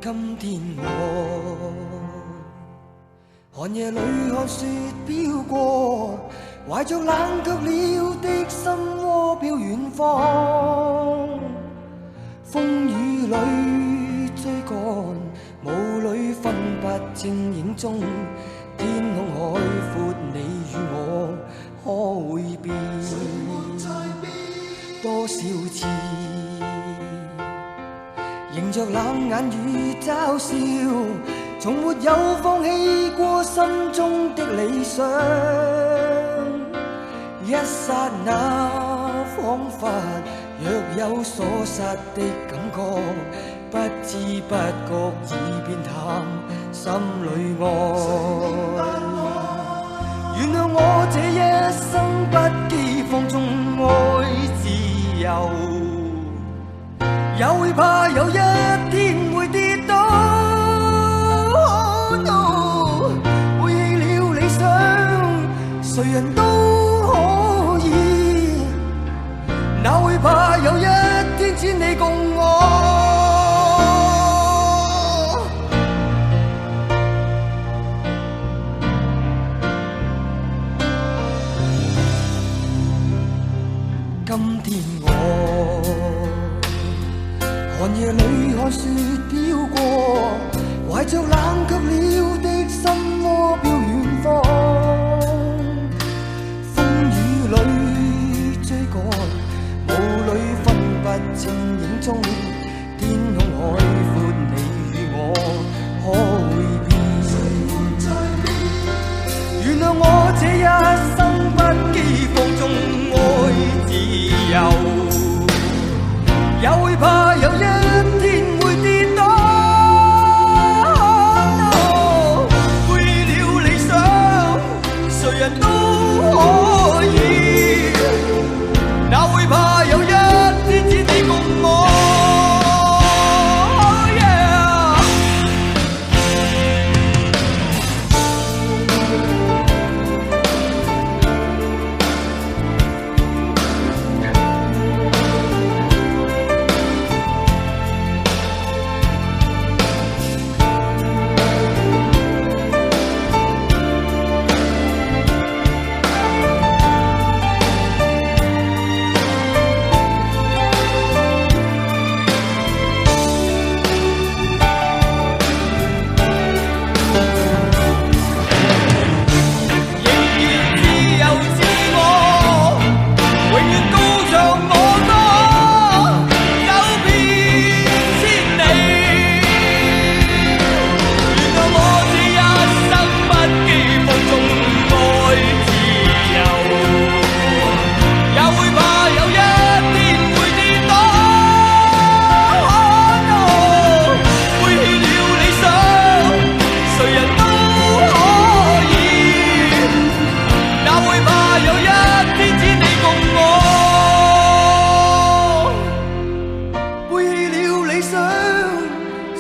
今天我寒夜裏看雪飄過，懷着冷卻了的心窩飄遠方。風雨裏追趕，霧裏分不清影蹤。天空海闊，你與我可會變？多少次迎着冷眼與嘲笑，從沒有放棄過心中的理想。一剎那彷彿若有所失的感覺，不知不覺已變淡心裏愛。原諒我這一生不羈放縱愛自由，也會怕有一天會跌倒。Oh no， 背棄了理想，誰人都可以，哪會怕有一天只你共我。今天我寒夜裏看雪飄過，懷着冷卻了的心窩飄遠方。風雨裏追趕，霧裏分不清影蹤。天空海闊，你與我可會變？原諒我這一生不羈放縱愛自由，也會怕有一天會跌倒。Oh no， 背棄了理想，誰人都可以，哪會怕有一天只你共我。Oh yeah，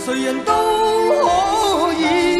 誰人都可以。